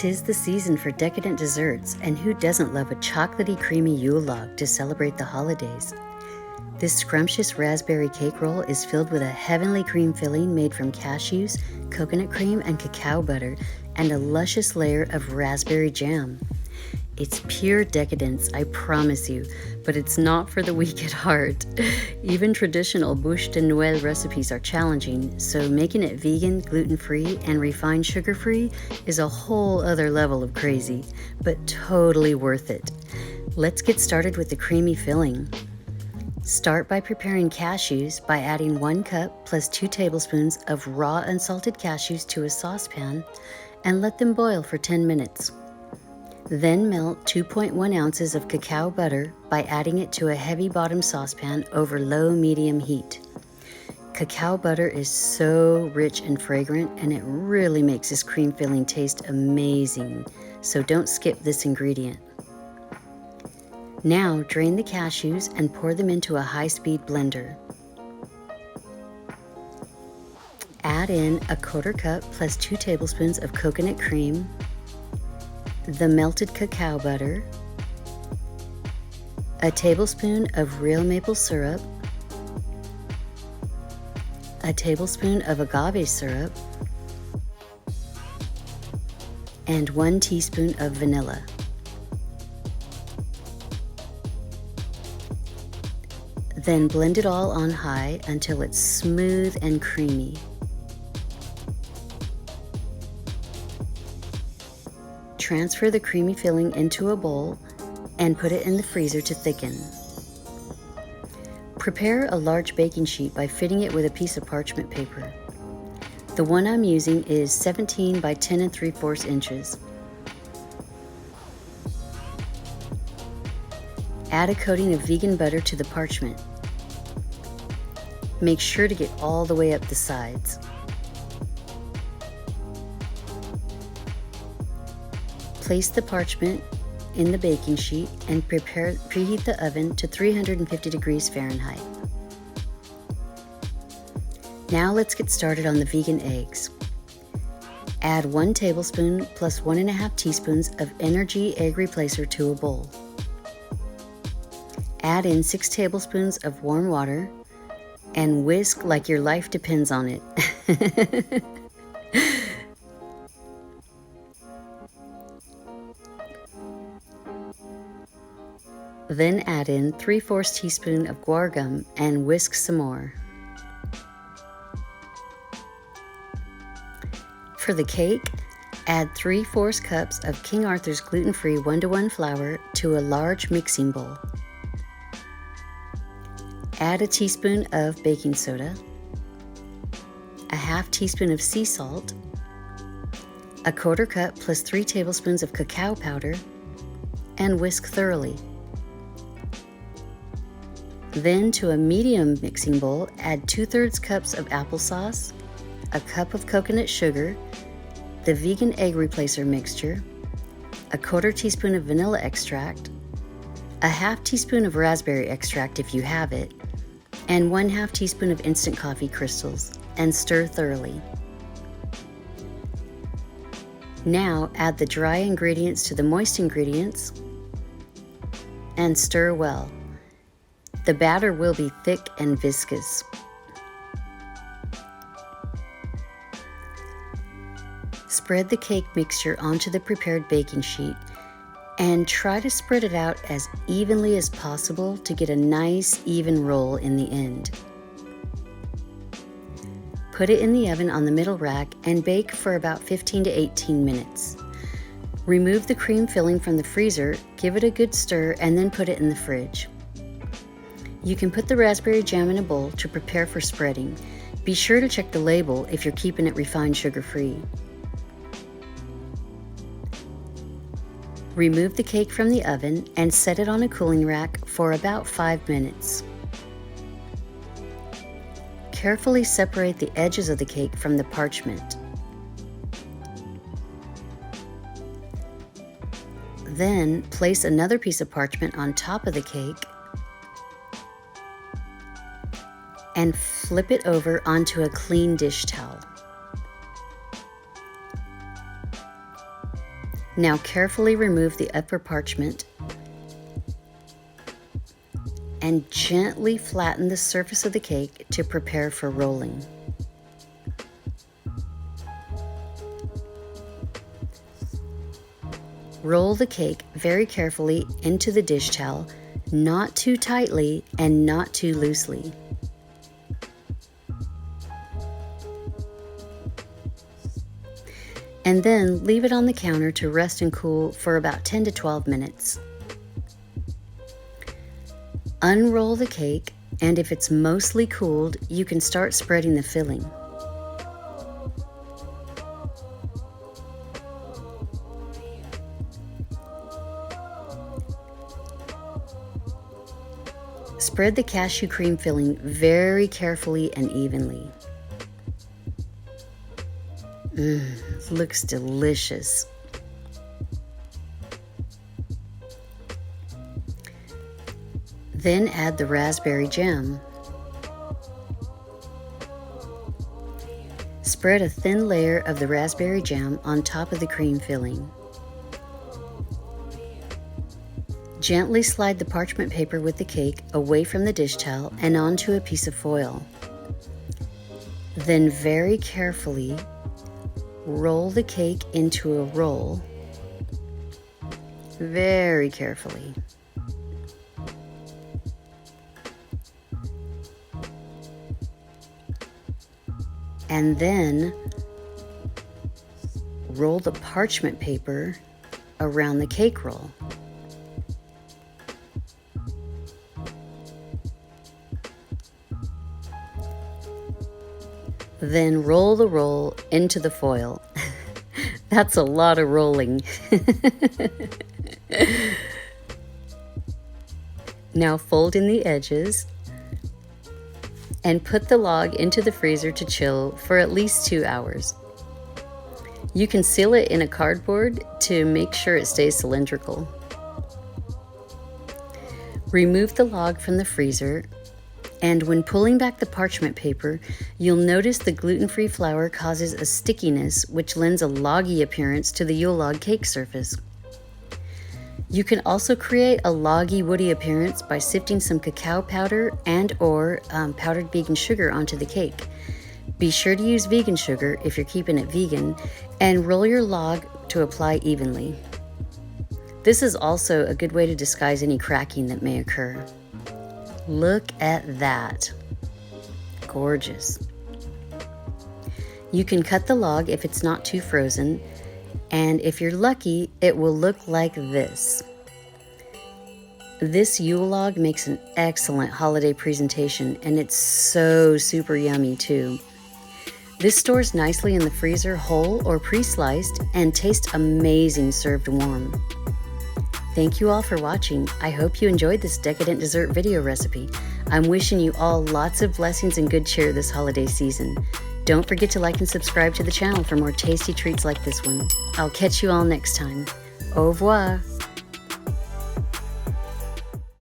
'Tis the season for decadent desserts, and who doesn't love a chocolatey creamy Yule log to celebrate the holidays? This scrumptious raspberry cake roll is filled with a heavenly cream filling made from cashews, coconut cream, and cacao butter, and a luscious layer of raspberry jam. It's pure decadence, I promise you, but it's not for the weak at heart. Even traditional Bûche de Noel recipes are challenging, so making it vegan, gluten-free, and refined sugar-free is a whole other level of crazy, but totally worth it. Let's get started with the creamy filling. Start by preparing cashews by adding 1 cup plus 2 tablespoons of raw unsalted cashews to a saucepan and let them boil for 10 minutes. Then melt 2.1 ounces of cacao butter by adding it to a heavy bottom saucepan over low-medium heat. Cacao butter is so rich and fragrant, and it really makes this cream filling taste amazing, so don't skip this ingredient. Now drain the cashews and pour them into a high-speed blender. Add in a 1/4 cup plus 2 tablespoons of coconut cream, the melted cacao butter, a tablespoon of real maple syrup, a tablespoon of agave syrup, and 1 teaspoon of vanilla. Then blend it all on high until it's smooth and creamy. Transfer the creamy filling into a bowl and put it in the freezer to thicken. Prepare a large baking sheet by fitting it with a piece of parchment paper. The one I'm using is 17 by 10 3/4 inches. Add a coating of vegan butter to the parchment. Make sure to get all the way up the sides. Place the parchment in the baking sheet and preheat the oven to 350 degrees Fahrenheit. Now let's get started on the vegan eggs. Add 1 tablespoon plus 1.5 teaspoons of ENER-G egg replacer to a bowl. Add in 6 tablespoons of warm water and whisk like your life depends on it. Then add in 3/4 teaspoon of Guar Gum and whisk some more. For the cake, add 3/4 cups of King Arthur's gluten-free 1-to-1 flour to a large mixing bowl. Add a teaspoon of baking soda, a 1/2 teaspoon of sea salt, a 1/4 cup plus 3 tablespoons of cacao powder, and whisk thoroughly. Then to a medium mixing bowl, add 2/3 cups of applesauce, a cup of coconut sugar, the vegan egg replacer mixture, a 1/4 teaspoon of vanilla extract, a 1/2 teaspoon of raspberry extract if you have it, and 1/2 teaspoon of instant coffee crystals, and stir thoroughly. Now add the dry ingredients to the moist ingredients and stir well. The batter will be thick and viscous. Spread the cake mixture onto the prepared baking sheet and try to spread it out as evenly as possible to get a nice, even roll in the end. Put it in the oven on the middle rack and bake for about 15 to 18 minutes. Remove the cream filling from the freezer, give it a good stir, and then put it in the fridge. You can put the raspberry jam in a bowl to prepare for spreading. Be sure to check the label if you're keeping it refined sugar-free. Remove the cake from the oven and set it on a cooling rack for about 5 minutes. Carefully separate the edges of the cake from the parchment. Then place another piece of parchment on top of the cake and flip it over onto a clean dish towel. Now carefully remove the upper parchment and gently flatten the surface of the cake to prepare for rolling. Roll the cake very carefully into the dish towel, not too tightly and not too loosely. And then leave it on the counter to rest and cool for about 10 to 12 minutes. Unroll the cake, and if it's mostly cooled, you can start spreading the filling. Spread the cashew cream filling very carefully and evenly. Looks delicious. Then add the raspberry jam. Spread a thin layer of the raspberry jam on top of the cream filling. Gently slide the parchment paper with the cake away from the dish towel and onto a piece of foil. Then very carefully roll the cake into a roll. Very carefully. And then roll the parchment paper around the cake roll. Then roll the roll into the foil. That's a lot of rolling. Now fold in the edges and put the log into the freezer to chill for at least 2 hours. You can seal it in a cardboard to make sure it stays cylindrical. Remove the log from the freezer, and when pulling back the parchment paper, you'll notice the gluten-free flour causes a stickiness which lends a loggy appearance to the Yule log cake surface. You can also create a loggy, woody appearance by sifting some cacao powder and/or powdered vegan sugar onto the cake. Be sure to use vegan sugar if you're keeping it vegan, and roll your log to apply evenly. This is also a good way to disguise any cracking that may occur. Look at that. Gorgeous. You can cut the log if it's not too frozen, and if you're lucky, it will look like this. This Yule log makes an excellent holiday presentation, and it's so super yummy too. This stores nicely in the freezer whole or pre-sliced and tastes amazing served warm. Thank you all for watching. I hope you enjoyed this decadent dessert video recipe. I'm wishing you all lots of blessings and good cheer this holiday season. Don't forget to like and subscribe to the channel for more tasty treats like this one. I'll catch you all next time. Au revoir.